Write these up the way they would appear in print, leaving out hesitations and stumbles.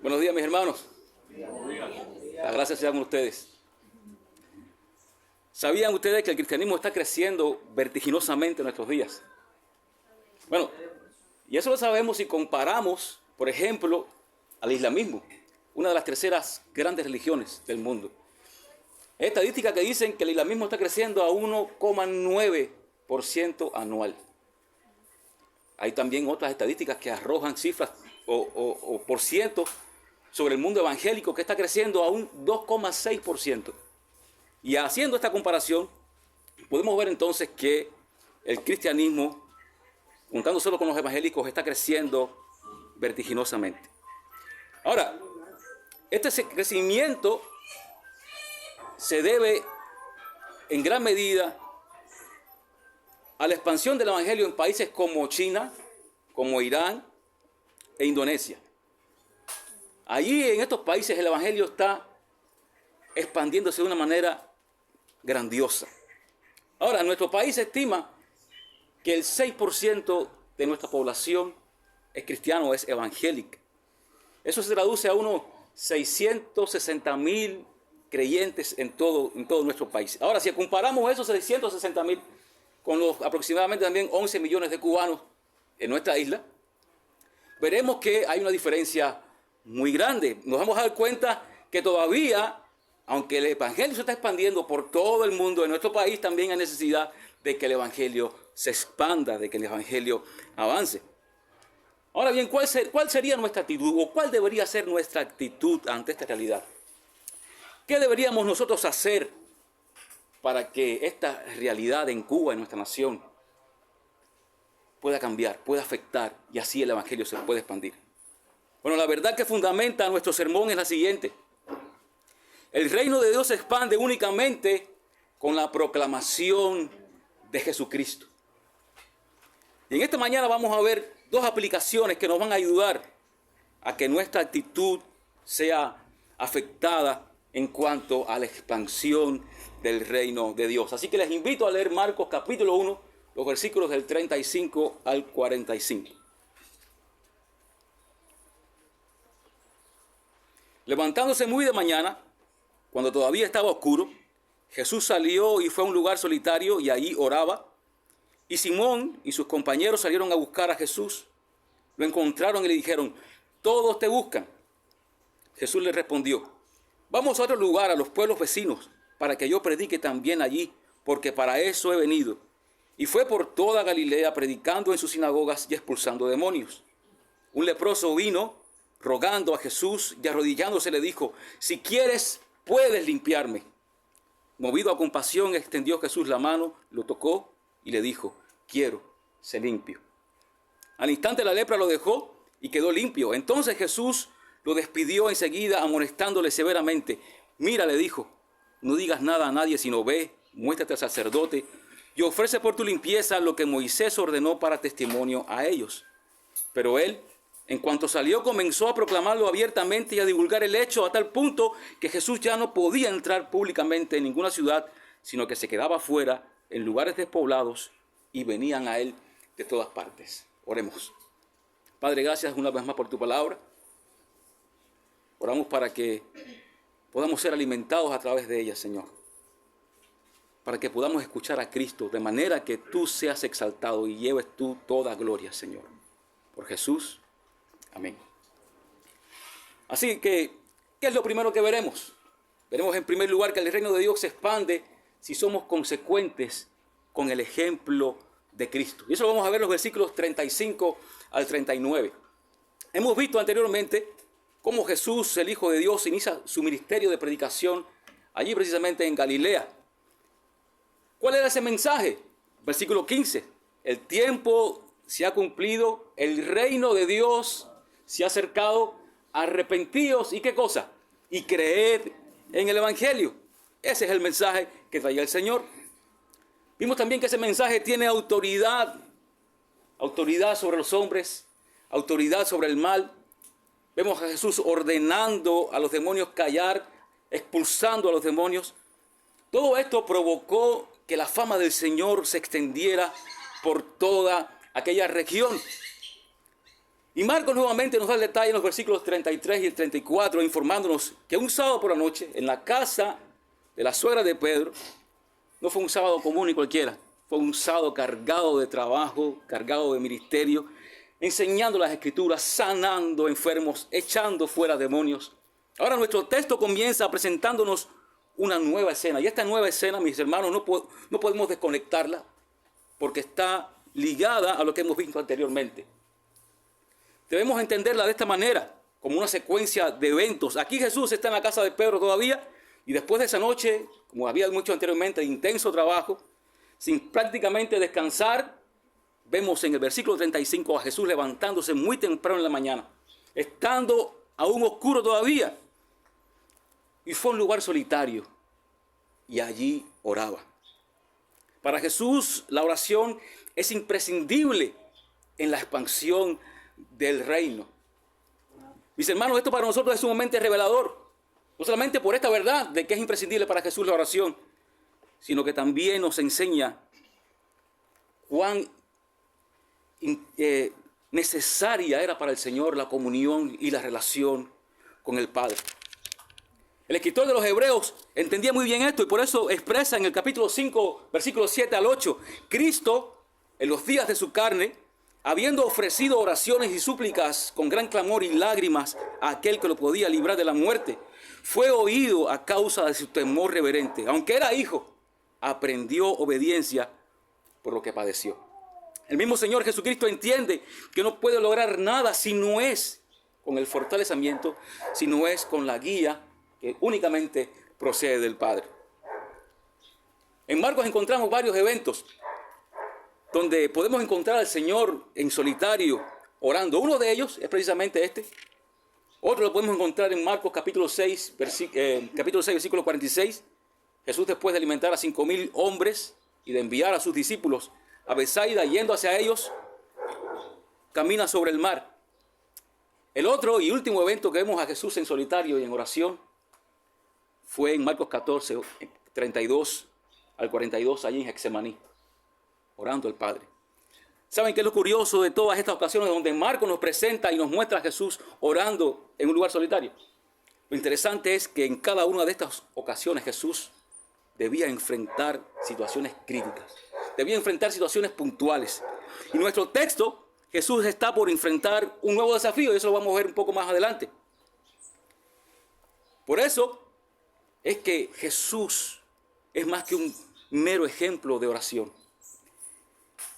Buenos días, mis hermanos. Las gracias sean con ustedes. ¿Sabían ustedes que el cristianismo está creciendo vertiginosamente en nuestros días? Bueno, y eso lo sabemos si comparamos, por ejemplo, al islamismo, una de las terceras grandes religiones del mundo. Hay estadísticas que dicen que el islamismo está creciendo a 1,9% anual. Hay también otras estadísticas que arrojan cifras o por ciento sobre el mundo evangélico que está creciendo a un 2,6%. Y haciendo esta comparación, podemos ver entonces que el cristianismo, juntando solo con los evangélicos, está creciendo vertiginosamente. Ahora, este crecimiento se debe en gran medida a la expansión del evangelio en países como China, como Irán e Indonesia. Allí en estos países el evangelio está expandiéndose de una manera grandiosa. Ahora, nuestro país estima que el 6% de nuestra población es cristiano, es evangélica. Eso se traduce a unos 660,000 creyentes en todo nuestro país. Ahora, si comparamos esos 660,000 con los aproximadamente también 11 millones de cubanos en nuestra isla, veremos que hay una diferencia muy grande. Nos vamos a dar cuenta que todavía, aunque el evangelio se está expandiendo por todo el mundo, en nuestro país también hay necesidad de que el evangelio se expanda, de que el evangelio avance. Ahora bien, ¿cuál sería nuestra actitud o cuál debería ser nuestra actitud ante esta realidad? ¿Qué deberíamos nosotros hacer para que esta realidad en Cuba, en nuestra nación, pueda cambiar, pueda afectar y así el evangelio se pueda expandir? Bueno, la verdad que fundamenta nuestro sermón es la siguiente. El reino de Dios se expande únicamente con la proclamación de Jesucristo. Y en esta mañana vamos a ver dos aplicaciones que nos van a ayudar a que nuestra actitud sea afectada en cuanto a la expansión del reino de Dios. Así que les invito a leer Marcos capítulo 1, los versículos del 35 al 45. Levantándose muy de mañana, cuando todavía estaba oscuro, Jesús salió y fue a un lugar solitario y allí oraba. Y Simón y sus compañeros salieron a buscar a Jesús. Lo encontraron y le dijeron: todos te buscan. Jesús les respondió: vamos a otro lugar, a los pueblos vecinos, para que yo predique también allí, porque para eso he venido. Y fue por toda Galilea predicando en sus sinagogas y expulsando demonios. Un leproso vino rogando a Jesús y arrodillándose le dijo: si quieres, puedes limpiarme. Movido a compasión, extendió Jesús la mano, lo tocó y le dijo: quiero, sé limpio. Al instante la lepra lo dejó y quedó limpio. Entonces Jesús lo despidió enseguida, amonestándole severamente. Mira, le dijo, no digas nada a nadie, sino ve, muéstrate al sacerdote y ofrece por tu limpieza lo que Moisés ordenó para testimonio a ellos. Pero él, en cuanto salió, comenzó a proclamarlo abiertamente y a divulgar el hecho a tal punto que Jesús ya no podía entrar públicamente en ninguna ciudad, sino que se quedaba fuera en lugares despoblados y venían a él de todas partes. Oremos. Padre, gracias una vez más por tu palabra. Oramos para que podamos ser alimentados a través de ella, Señor. Para que podamos escuchar a Cristo de manera que tú seas exaltado y lleves tú toda gloria, Señor. Por Jesús. Amén. Así que, ¿qué es lo primero que veremos? Veremos en primer lugar que el reino de Dios se expande si somos consecuentes con el ejemplo de Cristo. Y eso lo vamos a ver en los versículos 35 al 39. Hemos visto anteriormente cómo Jesús, el Hijo de Dios, inicia su ministerio de predicación allí precisamente en Galilea. ¿Cuál era ese mensaje? Versículo 15. El tiempo se ha cumplido, el reino de Dios se ha acercado, arrepentíos y ¿qué cosa? Y creed en el evangelio. Ese es el mensaje que traía el Señor. Vimos también que ese mensaje tiene autoridad sobre los hombres, autoridad sobre el mal. Vemos a Jesús ordenando a los demonios callar, expulsando a los demonios. Todo esto provocó que la fama del Señor se extendiera por toda aquella región. Y Marcos nuevamente nos da el detalle en los versículos 33 y el 34, informándonos que un sábado por la noche, en la casa de la suegra de Pedro, no fue un sábado común y cualquiera, fue un sábado cargado de trabajo, cargado de ministerio, enseñando las escrituras, sanando enfermos, echando fuera demonios. Ahora nuestro texto comienza presentándonos una nueva escena. Y esta nueva escena, mis hermanos, no podemos desconectarla porque está ligada a lo que hemos visto anteriormente. Debemos entenderla de esta manera, como una secuencia de eventos. Aquí Jesús está en la casa de Pedro todavía, y después de esa noche, como había dicho anteriormente, de intenso trabajo, sin prácticamente descansar, vemos en el versículo 35 a Jesús levantándose muy temprano en la mañana, estando aún oscuro todavía, y fue a un lugar solitario, y allí oraba. Para Jesús, la oración es imprescindible en la expansión del reino. Mis hermanos, esto para nosotros es sumamente revelador. No solamente por esta verdad de que es imprescindible para Jesús la oración, sino que también nos enseña cuán necesaria era para el Señor la comunión y la relación con el Padre. El escritor de los Hebreos entendía muy bien esto y por eso expresa en el capítulo 5, versículos 7 al 8, Cristo, en los días de su carne, habiendo ofrecido oraciones y súplicas con gran clamor y lágrimas a aquel que lo podía librar de la muerte, fue oído a causa de su temor reverente. Aunque era hijo, aprendió obediencia por lo que padeció. El mismo Señor Jesucristo entiende que no puede lograr nada si no es con el fortalecimiento, si no es con la guía que únicamente procede del Padre. En Marcos encontramos varios eventos donde podemos encontrar al Señor en solitario orando. Uno de ellos es precisamente este. Otro lo podemos encontrar en Marcos capítulo 6, versículo 46. Jesús, después de alimentar a 5,000 hombres y de enviar a sus discípulos a Betsaida, yendo hacia ellos, camina sobre el mar. El otro y último evento que vemos a Jesús en solitario y en oración fue en Marcos 14, 32 al 42, allí en Getsemaní, orando al Padre. ¿Saben qué es lo curioso de todas estas ocasiones donde Marcos nos presenta y nos muestra a Jesús orando en un lugar solitario? Lo interesante es que en cada una de estas ocasiones Jesús debía enfrentar situaciones críticas, debía enfrentar situaciones puntuales. Y en nuestro texto, Jesús está por enfrentar un nuevo desafío, y eso lo vamos a ver un poco más adelante. Por eso es que Jesús es más que un mero ejemplo de oración.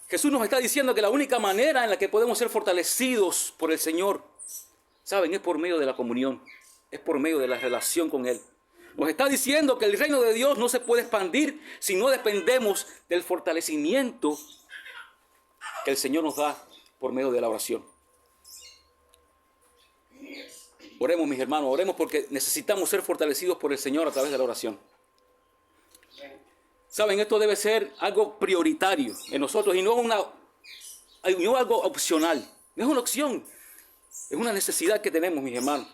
Jesús nos está diciendo que la única manera en la que podemos ser fortalecidos por el Señor, ¿saben? Es por medio de la comunión, es por medio de la relación con Él. Nos está diciendo que el reino de Dios no se puede expandir si no dependemos del fortalecimiento que el Señor nos da por medio de la oración. Oremos, mis hermanos, oremos porque necesitamos ser fortalecidos por el Señor a través de la oración. Saben, esto debe ser algo prioritario en nosotros y no algo opcional. No es una opción, es una necesidad que tenemos, mis hermanos.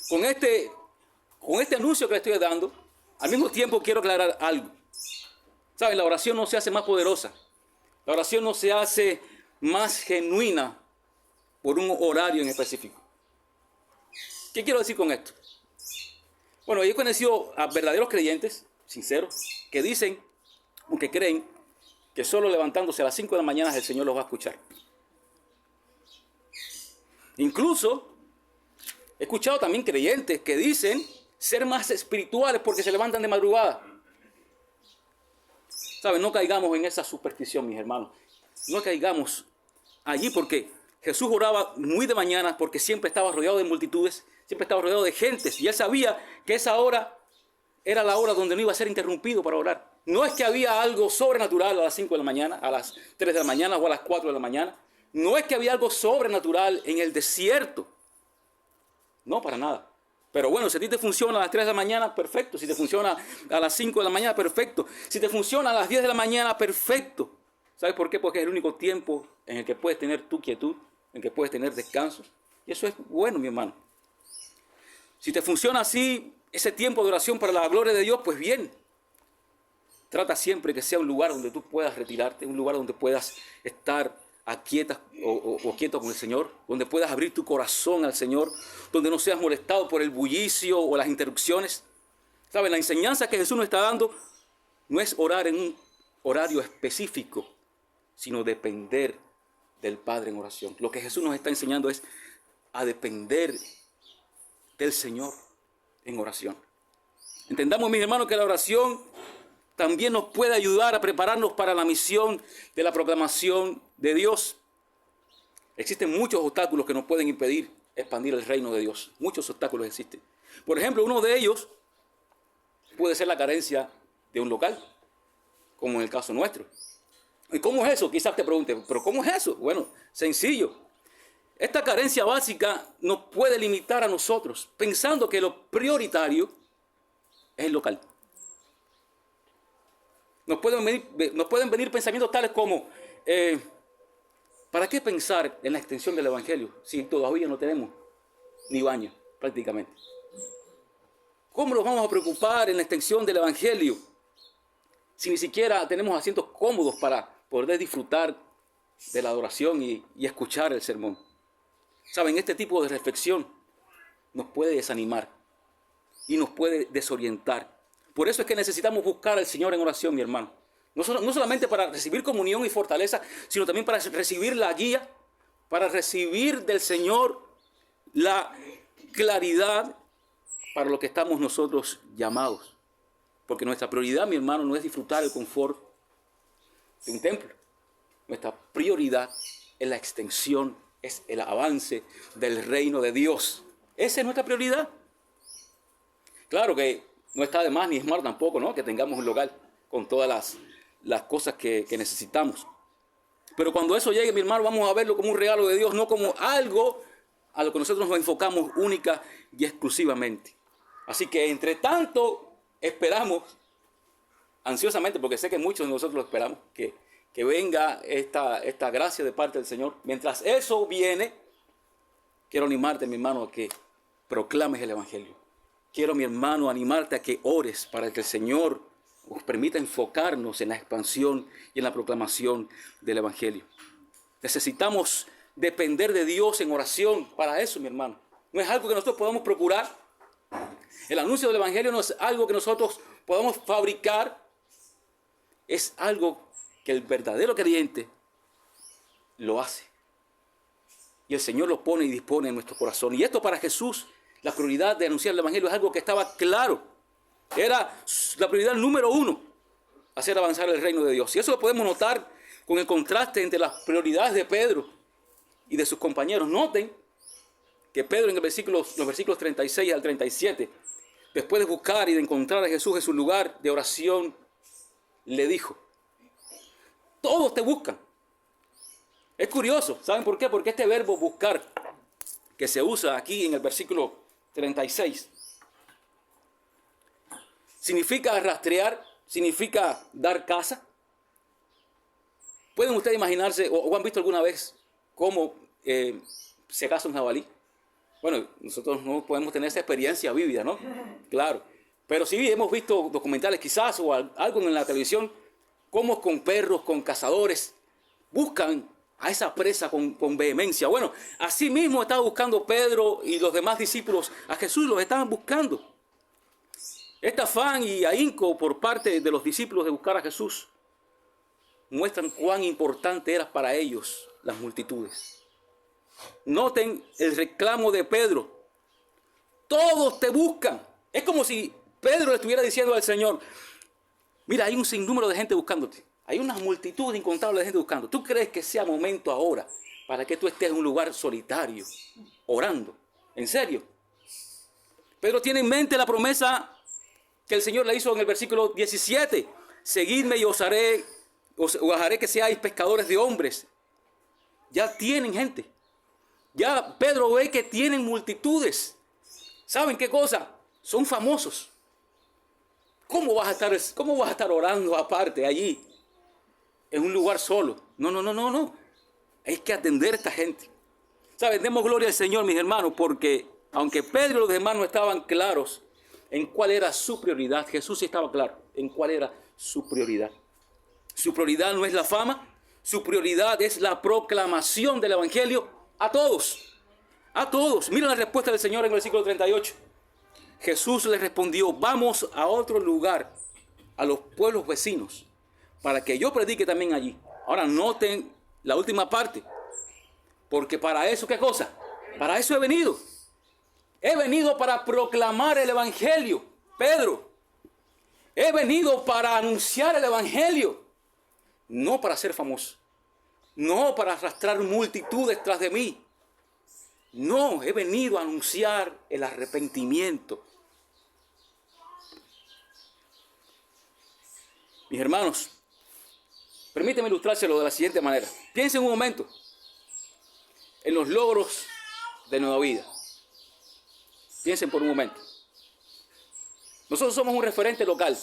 Con este anuncio que le estoy dando, al mismo tiempo quiero aclarar algo. Saben, la oración no se hace más poderosa. La oración no se hace más genuina por un horario en específico. ¿Qué quiero decir con esto? Bueno, yo he conocido a verdaderos creyentes, sinceros, que dicen, o que creen, que solo levantándose a las 5 de la mañana el Señor los va a escuchar. Incluso, he escuchado también creyentes que dicen ser más espirituales porque se levantan de madrugada. ¿Saben? No caigamos en esa superstición, mis hermanos. No caigamos allí porque Jesús oraba muy de mañana porque siempre estaba rodeado de multitudes, siempre estaba rodeado de gentes y él sabía que esa hora era la hora donde no iba a ser interrumpido para orar. No es que había algo sobrenatural a las 5 de la mañana, a las 3 de la mañana o a las 4 de la mañana. No es que había algo sobrenatural en el desierto. No, para nada. Pero bueno, si a ti te funciona a las 3 de la mañana, perfecto. Si te funciona a las 5 de la mañana, perfecto. Si te funciona a las 10 de la mañana, perfecto. ¿Sabes por qué? Porque es el único tiempo en el que puedes tener tu quietud, en el que puedes tener descanso. Y eso es bueno, mi hermano. Si te funciona así, ese tiempo de oración para la gloria de Dios, pues bien. Trata siempre que sea un lugar donde tú puedas retirarte, un lugar donde puedas estar aquietas o quieto con el Señor, donde puedas abrir tu corazón al Señor, donde no seas molestado por el bullicio o las interrupciones. ¿Saben? La enseñanza que Jesús nos está dando no es orar en un horario específico, sino depender del Padre en oración. Lo que Jesús nos está enseñando es a depender del Señor en oración. Entendamos, mis hermanos, que la oración también nos puede ayudar a prepararnos para la misión de la proclamación de Dios. Existen muchos obstáculos que nos pueden impedir expandir el reino de Dios. Muchos obstáculos existen. Por ejemplo, uno de ellos puede ser la carencia de un local, como en el caso nuestro. ¿Y cómo es eso? Quizás te pregunte, ¿pero cómo es eso? Bueno, sencillo. Esta carencia básica nos puede limitar a nosotros, pensando que lo prioritario es el local. Nos pueden venir pensamientos tales como, ¿para qué pensar en la extensión del Evangelio si todavía no tenemos ni baño prácticamente? ¿Cómo nos vamos a preocupar en la extensión del Evangelio si ni siquiera tenemos asientos cómodos para poder disfrutar de la adoración y escuchar el sermón? ¿Saben? Este tipo de reflexión nos puede desanimar y nos puede desorientar. Por eso es que necesitamos buscar al Señor en oración, mi hermano. No solamente para recibir comunión y fortaleza, sino también para recibir la guía, para recibir del Señor la claridad para lo que estamos nosotros llamados. Porque nuestra prioridad, mi hermano, no es disfrutar el confort de un templo. Nuestra prioridad es la extensión, es el avance del reino de Dios. Esa es nuestra prioridad. Claro que no está de más ni es malo tampoco, ¿no?, que tengamos un local con todas las cosas que necesitamos. Pero cuando eso llegue, mi hermano, vamos a verlo como un regalo de Dios, no como algo a lo que nosotros nos enfocamos única y exclusivamente. Así que, entre tanto, esperamos ansiosamente, porque sé que muchos de nosotros lo esperamos, que venga esta gracia de parte del Señor. Mientras eso viene, quiero animarte, mi hermano, a que proclames el Evangelio. Quiero, mi hermano, animarte a que ores para que el Señor nos permita enfocarnos en la expansión y en la proclamación del Evangelio. Necesitamos depender de Dios en oración para eso, mi hermano. No es algo que nosotros podamos procurar. El anuncio del Evangelio no es algo que nosotros podamos fabricar. Es algo que el verdadero creyente lo hace. Y el Señor lo pone y dispone en nuestro corazón. Y esto para Jesús, la prioridad de anunciar el Evangelio es algo que estaba claro. Era la prioridad número 1, hacer avanzar el reino de Dios. Y eso lo podemos notar con el contraste entre las prioridades de Pedro y de sus compañeros. Noten que Pedro en los versículos 36 al 37, después de buscar y de encontrar a Jesús en su lugar de oración, le dijo: todos te buscan. Es curioso, ¿saben por qué? Porque este verbo buscar, que se usa aquí en el versículo 36, significa rastrear, significa dar caza. ¿Pueden ustedes imaginarse o han visto alguna vez cómo se caza un jabalí? Bueno, nosotros no podemos tener esa experiencia vívida, ¿no? Claro. Pero sí hemos visto documentales quizás o algo en la televisión, cómo con perros, con cazadores, buscan a esa presa con vehemencia. Bueno, así mismo estaba buscando Pedro y los demás discípulos a Jesús, los estaban buscando. Este afán y ahínco por parte de los discípulos de buscar a Jesús muestran cuán importante era para ellos las multitudes. Noten el reclamo de Pedro: todos te buscan. Es como si Pedro le estuviera diciendo al Señor: mira, hay un sinnúmero de gente buscándote. Hay una multitud incontable de gente buscando. ¿Tú crees que sea momento ahora para que tú estés en un lugar solitario, orando? ¿En serio? Pedro tiene en mente la promesa que el Señor le hizo en el versículo 17. Seguidme y os haré que seáis pescadores de hombres. Ya tienen gente. Ya Pedro ve que tienen multitudes. ¿Saben qué cosa? Son famosos. ¿Cómo vas a estar orando aparte allí, en un lugar solo? No. Hay que atender a esta gente. ¿Saben? Demos gloria al Señor, mis hermanos, porque aunque Pedro y los demás no estaban claros en cuál era su prioridad, Jesús sí estaba claro en cuál era su prioridad. Su prioridad no es la fama, Su prioridad es la proclamación del Evangelio a todos. A todos. Mira la respuesta del Señor en el versículo 38. Jesús les respondió, vamos a otro lugar, a los pueblos vecinos, para que yo predique también allí. Ahora noten la última parte. Porque para eso, ¿qué cosa? Para eso he venido. He venido para proclamar el Evangelio. Pedro, he venido para anunciar el Evangelio. No para ser famoso. No para arrastrar multitudes tras de mí. No, he venido a anunciar el arrepentimiento. Mis hermanos, permíteme ilustrárselo de la siguiente manera. Piensen un momento en los logros de Nueva Vida. Piensen por un momento. Nosotros somos un referente local,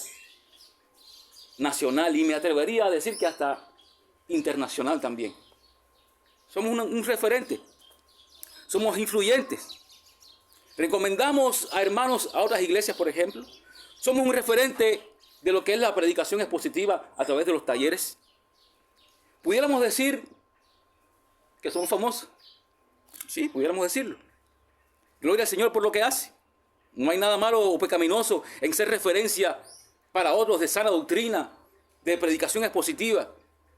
nacional y me atrevería a decir que hasta internacional también. Somos un referente. Somos influyentes. Recomendamos a hermanos a otras iglesias, por ejemplo. Somos un referente de lo que es la predicación expositiva a través de los talleres. Pudiéramos decir que somos famosos. Sí, pudiéramos decirlo. Gloria al Señor por lo que hace. No hay nada malo o pecaminoso en ser referencia para otros de sana doctrina, de predicación expositiva.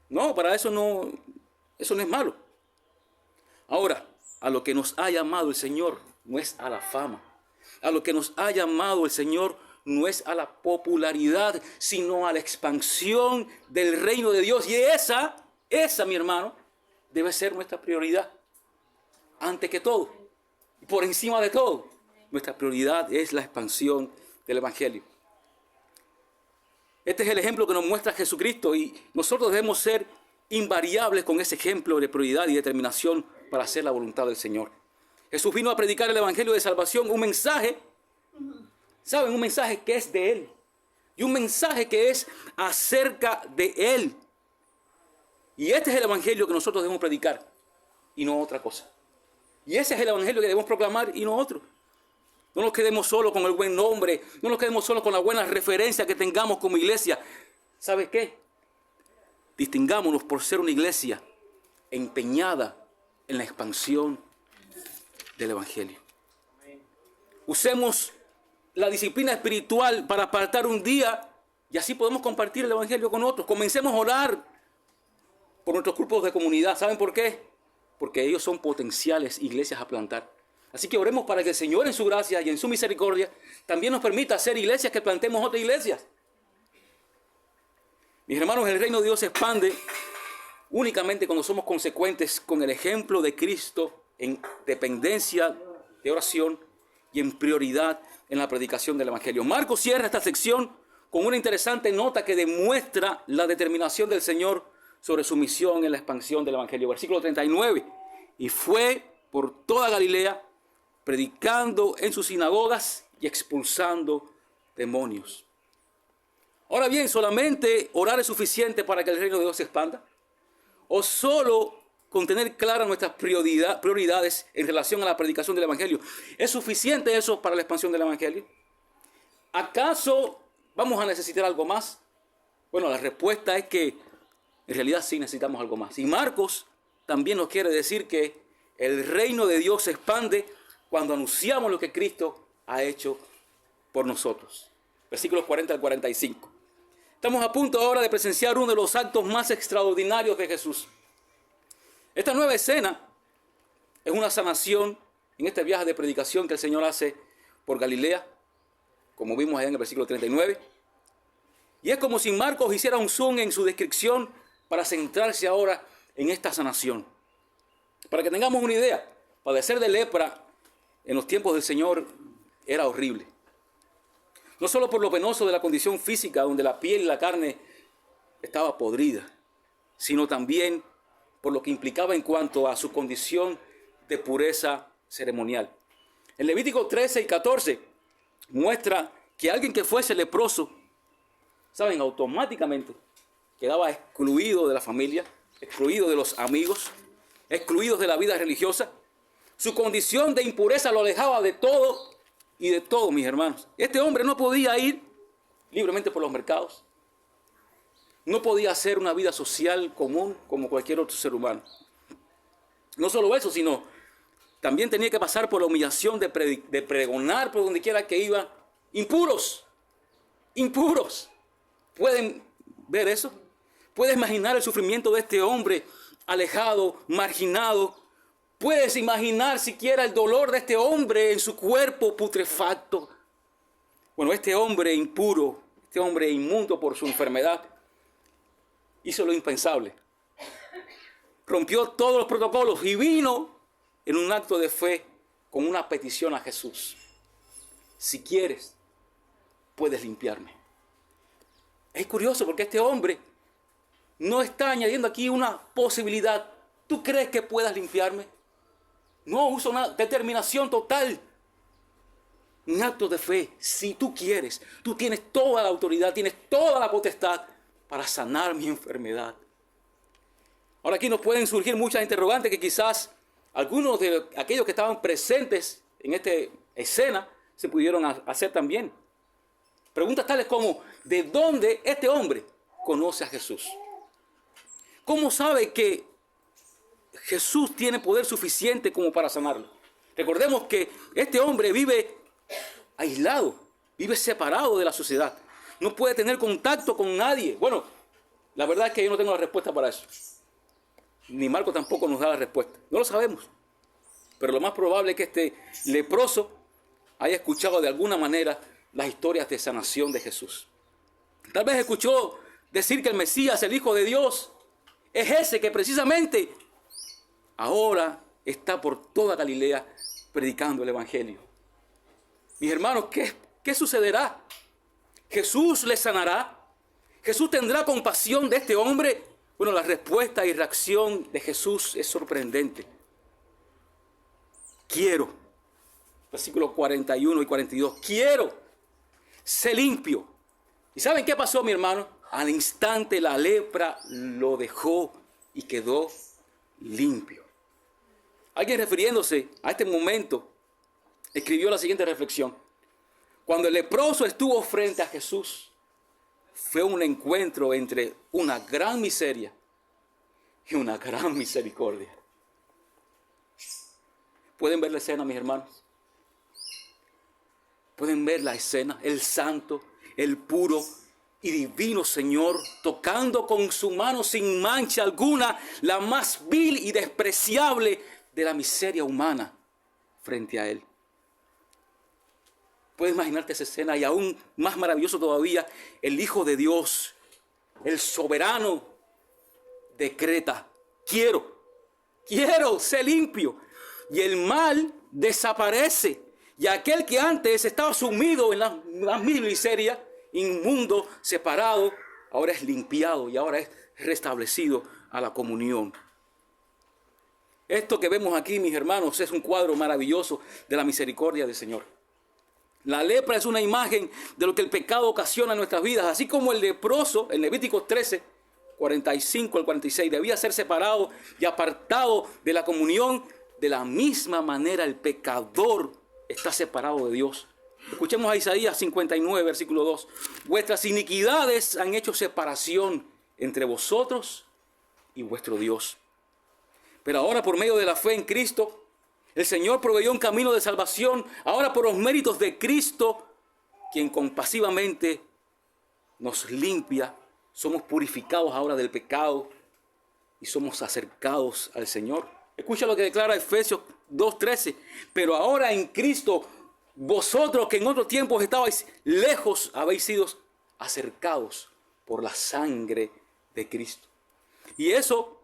No, para eso no es malo. Ahora, a lo que nos ha llamado el Señor no es a la fama. A lo que nos ha llamado el Señor no es a la popularidad, sino a la expansión del reino de Dios. Y esa, mi hermano, debe ser nuestra prioridad. Antes que todo, por encima de todo, nuestra prioridad es la expansión del Evangelio. Este es el ejemplo que nos muestra Jesucristo y nosotros debemos ser invariables con ese ejemplo de prioridad y determinación para hacer la voluntad del Señor. Jesús vino a predicar el Evangelio de salvación, un mensaje, ¿saben? Un mensaje que es de Él y un mensaje que es acerca de Él. Y este es el Evangelio que nosotros debemos predicar y no otra cosa. Y ese es el Evangelio que debemos proclamar y no otro. No nos quedemos solo con el buen nombre, no nos quedemos solo con la buena referencia que tengamos como iglesia. ¿Sabe qué? Distingámonos por ser una iglesia empeñada en la expansión del Evangelio. Usemos la disciplina espiritual para apartar un día y así podemos compartir el Evangelio con otros. Comencemos a orar por nuestros grupos de comunidad. ¿Saben por qué? Porque ellos son potenciales iglesias a plantar. Así que oremos para que el Señor en su gracia y en su misericordia también nos permita hacer iglesias que plantemos otras iglesias. Mis hermanos, el reino de Dios se expande únicamente cuando somos consecuentes con el ejemplo de Cristo en dependencia de oración y en prioridad en la predicación del Evangelio. Marcos cierra esta sección con una interesante nota que demuestra la determinación del Señor sobre su misión en la expansión del Evangelio. Versículo 39. Y fue por toda Galilea, predicando en sus sinagogas y expulsando demonios. Ahora bien, ¿solamente orar es suficiente para que el reino de Dios se expanda? ¿O solo con tener claras nuestras prioridades en relación a la predicación del Evangelio es suficiente eso para la expansión del Evangelio? ¿Acaso vamos a necesitar algo más? Bueno, la respuesta es que en realidad sí necesitamos algo más. Y Marcos también nos quiere decir que el reino de Dios se expande cuando anunciamos lo que Cristo ha hecho por nosotros. Versículos 40 al 45. Estamos a punto ahora de presenciar uno de los actos más extraordinarios de Jesús. Esta nueva escena es una sanación en este viaje de predicación que el Señor hace por Galilea, como vimos allá en el versículo 39. Y es como si Marcos hiciera un zoom en su descripción para centrarse ahora en esta sanación. Para que tengamos una idea, padecer de lepra en los tiempos del Señor era horrible. No solo por lo penoso de la condición física, donde la piel y la carne estaba podrida, sino también por lo que implicaba en cuanto a su condición de pureza ceremonial. En Levítico 13 y 14 muestra que alguien que fuese leproso, ¿saben? Automáticamente quedaba excluido de la familia, excluido de los amigos, excluido de la vida religiosa. Su condición de impureza lo alejaba de todo y de todo, mis hermanos. Este hombre no podía ir libremente por los mercados. No podía hacer una vida social común como cualquier otro ser humano. No solo eso, sino también tenía que pasar por la humillación de pregonar por donde quiera que iba. Impuros. Impuros. ¿Pueden ver eso? ¿Puedes imaginar el sufrimiento de este hombre alejado, marginado? ¿Puedes imaginar siquiera el dolor de este hombre en su cuerpo putrefacto? Bueno, este hombre impuro, este hombre inmundo por su enfermedad, hizo lo impensable. Rompió todos los protocolos y vino en un acto de fe con una petición a Jesús. Si quieres, puedes limpiarme. Es curioso porque este hombre no está añadiendo aquí una posibilidad. ¿Tú crees que puedas limpiarme? No, usa una determinación total. Un acto de fe. Si tú quieres, tú tienes toda la autoridad, tienes toda la potestad para sanar mi enfermedad. Ahora aquí nos pueden surgir muchas interrogantes que quizás algunos de aquellos que estaban presentes en esta escena se pudieron hacer también. Preguntas tales como, ¿de dónde este hombre conoce a Jesús? ¿Cómo sabe que Jesús tiene poder suficiente como para sanarlo? Recordemos que este hombre vive aislado, vive separado de la sociedad. No puede tener contacto con nadie. Bueno, la verdad es que yo no tengo la respuesta para eso. Ni Marco tampoco nos da la respuesta. No lo sabemos. Pero lo más probable es que este leproso haya escuchado de alguna manera las historias de sanación de Jesús. Tal vez escuchó decir que el Mesías, el Hijo de Dios, es ese que precisamente ahora está por toda Galilea predicando el Evangelio. Mis hermanos, ¿qué sucederá? ¿Jesús le sanará? ¿Jesús tendrá compasión de este hombre? Bueno, la respuesta y reacción de Jesús es sorprendente. Quiero, versículos 41 y 42, quiero, sé limpio. ¿Y saben qué pasó, mi hermano? Al instante la lepra lo dejó y quedó limpio. Alguien refiriéndose a este momento escribió la siguiente reflexión. Cuando el leproso estuvo frente a Jesús, fue un encuentro entre una gran miseria y una gran misericordia. ¿Pueden ver la escena, mis hermanos? ¿Pueden ver la escena? El santo, el puro y divino Señor tocando con su mano sin mancha alguna la más vil y despreciable de la miseria humana frente a Él. Puedes imaginarte esa escena y aún más maravilloso todavía, el Hijo de Dios, el soberano, decreta, quiero, sé limpio. Y el mal desaparece. Y aquel que antes estaba sumido en la miseria, inmundo, separado, ahora es limpiado y ahora es restablecido a la comunión. Esto que vemos aquí, mis hermanos, es un cuadro maravilloso de la misericordia del Señor. La lepra es una imagen de lo que el pecado ocasiona en nuestras vidas. Así como el leproso, en Levíticos 13, 45 al 46, debía ser separado y apartado de la comunión, de la misma manera el pecador está separado de Dios. Escuchemos a Isaías 59, versículo 2. Vuestras iniquidades han hecho separación entre vosotros y vuestro Dios. Pero ahora, por medio de la fe en Cristo, el Señor proveyó un camino de salvación. Ahora, por los méritos de Cristo, quien compasivamente nos limpia, somos purificados ahora del pecado y somos acercados al Señor. Escucha lo que declara Efesios 2:13. Pero ahora en Cristo, vosotros que en otro tiempo estabais lejos, habéis sido acercados por la sangre de Cristo. Y eso,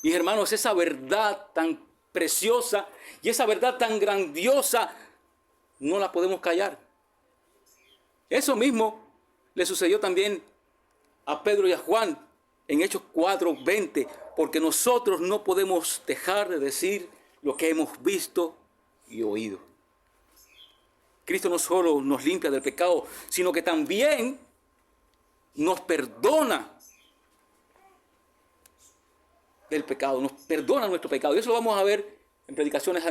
mis hermanos, esa verdad tan preciosa y esa verdad tan grandiosa, no la podemos callar. Eso mismo le sucedió también a Pedro y a Juan en Hechos 4:20, porque nosotros no podemos dejar de decir lo que hemos visto y oído. Cristo no solo nos limpia del pecado, sino que también nos perdona del pecado, nos perdona nuestro pecado. Y eso lo vamos a ver en predicaciones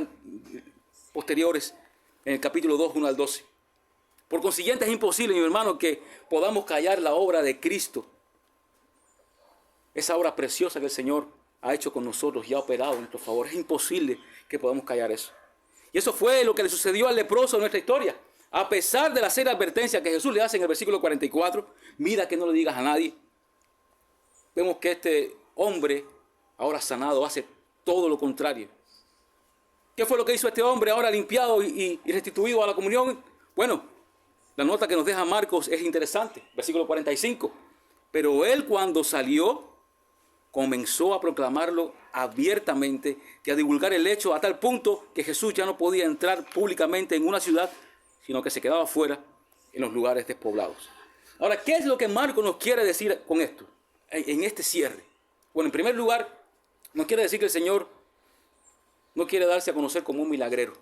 posteriores, en el capítulo 2, 1 al 12. Por consiguiente, es imposible, mi hermano, que podamos callar la obra de Cristo esa obra preciosa que el Señor ha hecho con nosotros y ha operado en nuestro favor. Es imposible que podamos callar eso. Y eso fue lo que le sucedió al leproso en nuestra historia. A pesar de la seria advertencia que Jesús le hace en el versículo 44, mira que no le digas a nadie. Vemos que este hombre, ahora sanado, hace todo lo contrario. ¿Qué fue lo que hizo este hombre ahora limpiado y restituido a la comunión? Bueno, la nota que nos deja Marcos es interesante. Versículo 45. Pero él, cuando salió, comenzó a proclamarlo abiertamente y a divulgar el hecho a tal punto que Jesús ya no podía entrar públicamente en una ciudad, sino que se quedaba fuera en los lugares despoblados. Ahora, ¿qué es lo que Marcos nos quiere decir con esto? En este cierre. Bueno, en primer lugar, nos quiere decir que el Señor no quiere darse a conocer como un milagrero.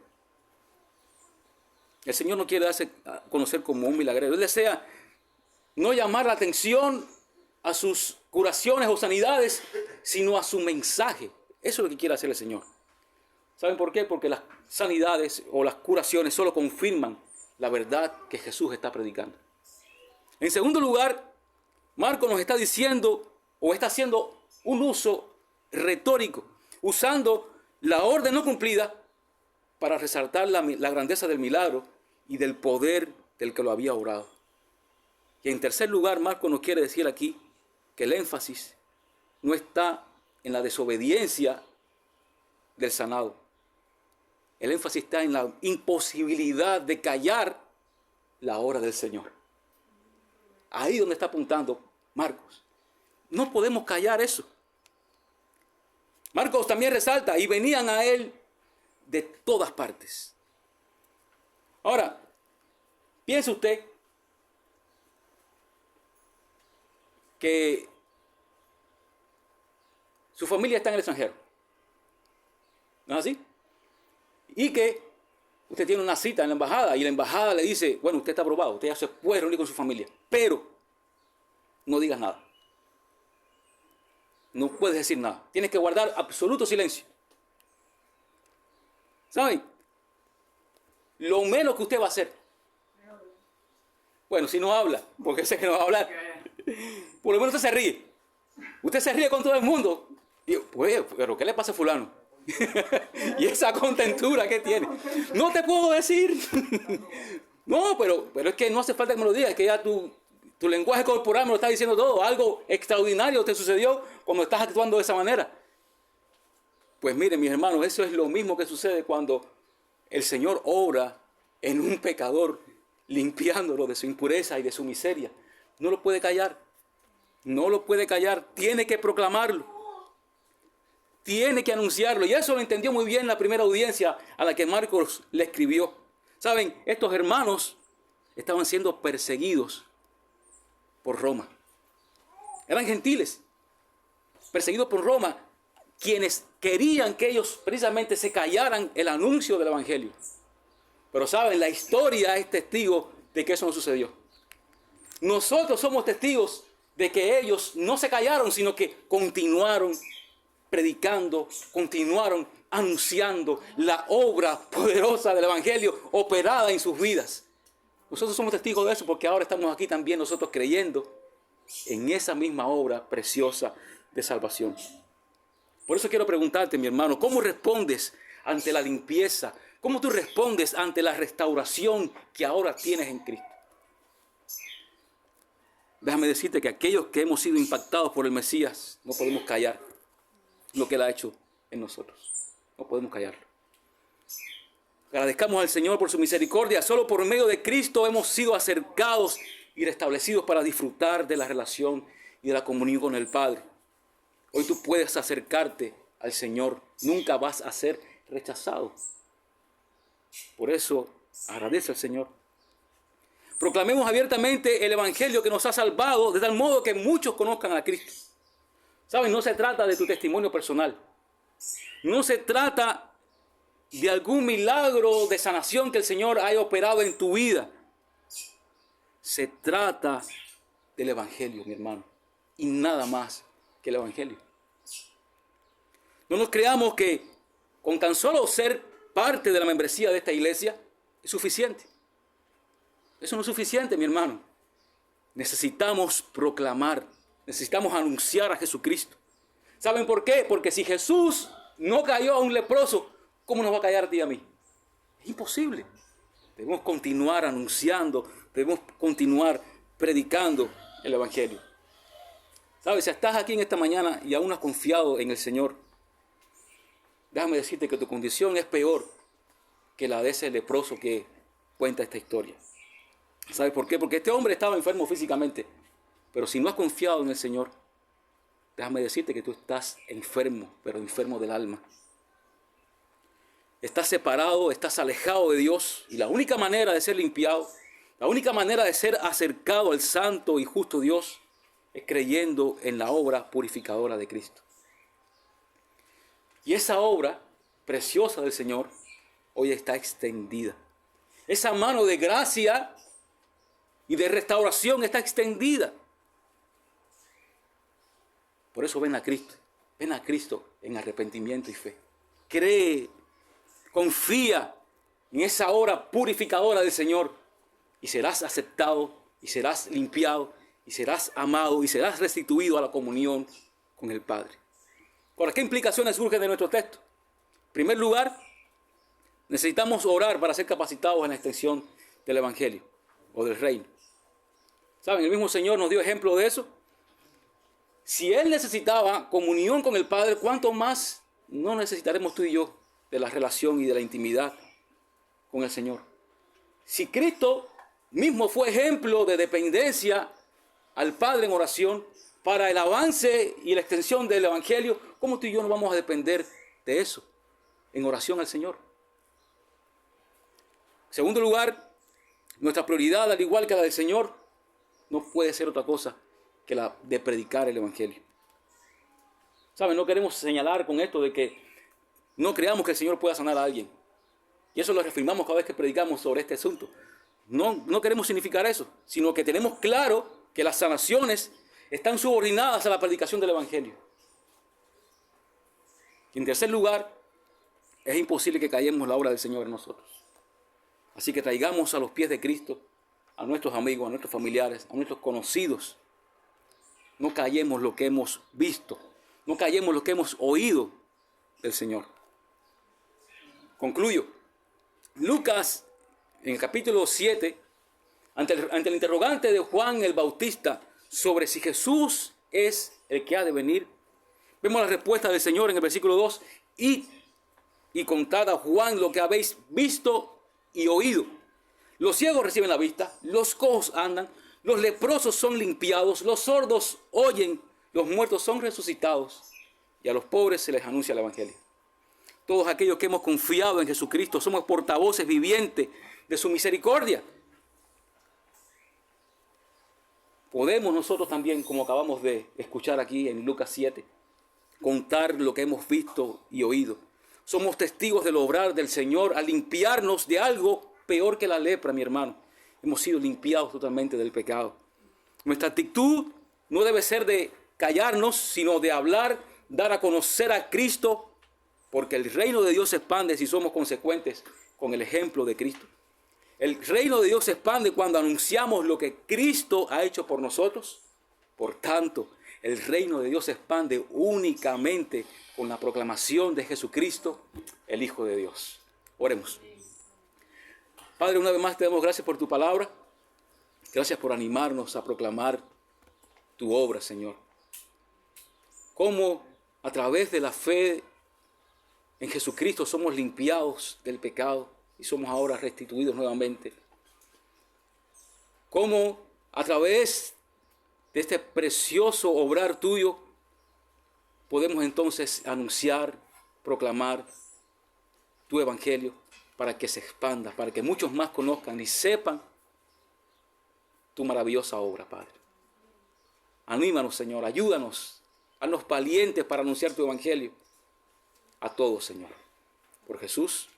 El Señor no quiere darse a conocer como un milagrero. Él desea no llamar la atención a sus curaciones o sanidades, sino a su mensaje. Eso es lo que quiere hacer el Señor. ¿Saben por qué? Porque las sanidades o las curaciones solo confirman la verdad que Jesús está predicando. En segundo lugar, Marcos nos está diciendo o está haciendo un uso retórico, usando la orden no cumplida para resaltar la grandeza del milagro y del poder del que lo había obrado. Y en tercer lugar, Marcos nos quiere decir aquí que el énfasis no está en la desobediencia del sanado. El énfasis está en la imposibilidad de callar la obra del Señor. Ahí donde está apuntando Marcos. No podemos callar eso. Marcos también resalta, y venían a él de todas partes. Ahora, piense usted que su familia está en el extranjero. ¿No es así? Y que usted tiene una cita en la embajada y la embajada le dice, bueno, usted está aprobado, usted ya se puede reunir con su familia, pero no digas nada. No puedes decir nada. Tienes que guardar absoluto silencio. ¿Saben? Lo menos que usted va a hacer. Bueno, si no habla, porque sé que no va a hablar, por lo menos usted se ríe. Usted se ríe con todo el mundo. Y, pues, pero ¿qué le pasa a fulano? Y esa contentura que tiene. No te puedo decir. No, pero es que no hace falta que me lo digas, es que ya tu lenguaje corporal me lo está diciendo todo. Algo extraordinario te sucedió cuando estás actuando de esa manera. Pues miren, mis hermanos, eso es lo mismo que sucede cuando el Señor obra en un pecador, limpiándolo de su impureza y de su miseria. No lo puede callar. No lo puede callar. Tiene que proclamarlo. Tiene que anunciarlo. Y eso lo entendió muy bien la primera audiencia a la que Marcos le escribió. Saben, estos hermanos estaban siendo perseguidos por Roma. Eran gentiles, perseguidos por Roma, quienes querían que ellos precisamente se callaran el anuncio del Evangelio. Pero saben, la historia es testigo de que eso no sucedió. Nosotros somos testigos de que ellos no se callaron, sino que continuaron predicando, continuaron anunciando la obra poderosa del Evangelio operada en sus vidas. Nosotros somos testigos de eso porque ahora estamos aquí también nosotros creyendo en esa misma obra preciosa de salvación. Por eso quiero preguntarte, mi hermano, ¿cómo respondes ante la limpieza? ¿Cómo tú respondes ante la restauración que ahora tienes en Cristo? Déjame decirte que aquellos que hemos sido impactados por el Mesías no podemos callar lo que Él ha hecho en nosotros. No podemos callarlo. Agradezcamos al Señor por su misericordia. Solo por medio de Cristo hemos sido acercados y restablecidos para disfrutar de la relación y de la comunión con el Padre. Hoy tú puedes acercarte al Señor. Nunca vas a ser rechazado. Por eso, agradece al Señor. Proclamemos abiertamente el Evangelio que nos ha salvado, de tal modo que muchos conozcan a Cristo. ¿Saben? No se trata de tu testimonio personal. No se trata de algún milagro de sanación que el Señor haya operado en tu vida. Se trata del Evangelio, mi hermano. Y nada más que el Evangelio. No nos creamos que con tan solo ser parte de la membresía de esta iglesia es suficiente. Eso no es suficiente, mi hermano. Necesitamos proclamar Necesitamos anunciar a Jesucristo. ¿Saben por qué? Porque si Jesús no cayó a un leproso, ¿cómo nos va a callar a ti y a mí? Es imposible. Debemos continuar anunciando, debemos continuar predicando el Evangelio. ¿Sabes? Si estás aquí en esta mañana y aún no has confiado en el Señor, déjame decirte que tu condición es peor que la de ese leproso que cuenta esta historia. ¿Sabes por qué? Porque este hombre estaba enfermo físicamente, pero si no has confiado en el Señor, déjame decirte que tú estás enfermo, pero enfermo del alma. Estás separado, estás alejado de Dios, y la única manera de ser limpiado, la única manera de ser acercado al santo y justo Dios es creyendo en la obra purificadora de Cristo. Y esa obra preciosa del Señor hoy está extendida. Esa mano de gracia y de restauración está extendida. Por eso ven a Cristo en arrepentimiento y fe. Cree, confía en esa obra purificadora del Señor y serás aceptado y serás limpiado y serás amado y serás restituido a la comunión con el Padre. Ahora, ¿qué implicaciones surgen de nuestro texto? En primer lugar, necesitamos orar para ser capacitados en la extensión del Evangelio o del reino. ¿Saben? El mismo Señor nos dio ejemplo de eso. Si Él necesitaba comunión con el Padre, ¿cuánto más no necesitaremos tú y yo de la relación y de la intimidad con el Señor? Si Cristo mismo fue ejemplo de dependencia al Padre en oración para el avance y la extensión del Evangelio, ¿cómo tú y yo no vamos a depender de eso en oración al Señor? En segundo lugar, nuestra prioridad, al igual que la del Señor, no puede ser otra cosa que la de predicar el Evangelio. ¿Saben? No queremos señalar con esto de que no creamos que el Señor pueda sanar a alguien. Y eso lo reafirmamos cada vez que predicamos sobre este asunto. No queremos significar eso, sino que tenemos claro que las sanaciones están subordinadas a la predicación del Evangelio. Y en tercer lugar, es imposible que callemos la obra del Señor en nosotros. Así que traigamos a los pies de Cristo a nuestros amigos, a nuestros familiares, a nuestros conocidos. No callemos lo que hemos visto, no callemos lo que hemos oído del Señor. Concluyo. Lucas, en el capítulo 7, ante el interrogante de Juan el Bautista sobre si Jesús es el que ha de venir, vemos la respuesta del Señor en el versículo 2, y contad a Juan lo que habéis visto y oído. Los ciegos reciben la vista, los cojos andan, los leprosos son limpiados, los sordos oyen, los muertos son resucitados, y a los pobres se les anuncia el Evangelio. Todos aquellos que hemos confiado en Jesucristo somos portavoces vivientes de su misericordia. Podemos nosotros también, como acabamos de escuchar aquí en Lucas 7, contar lo que hemos visto y oído. Somos testigos del obrar del Señor al limpiarnos de algo peor que la lepra, mi hermano. Hemos sido limpiados totalmente del pecado. Nuestra actitud no debe ser de callarnos, sino de hablar, dar a conocer a Cristo, porque el reino de Dios se expande si somos consecuentes con el ejemplo de Cristo. El reino de Dios se expande cuando anunciamos lo que Cristo ha hecho por nosotros. Por tanto, el reino de Dios se expande únicamente con la proclamación de Jesucristo, el Hijo de Dios. Oremos. Padre, una vez más te damos gracias por tu palabra. Gracias por animarnos a proclamar tu obra, Señor. Cómo a través de la fe en Jesucristo somos limpiados del pecado y somos ahora restituidos nuevamente. Cómo a través de este precioso obrar tuyo podemos entonces anunciar, proclamar tu evangelio para que se expanda, para que muchos más conozcan y sepan tu maravillosa obra, Padre. Anímanos, Señor, ayúdanos, haznos valientes para anunciar tu evangelio a todos, Señor. Por Jesús.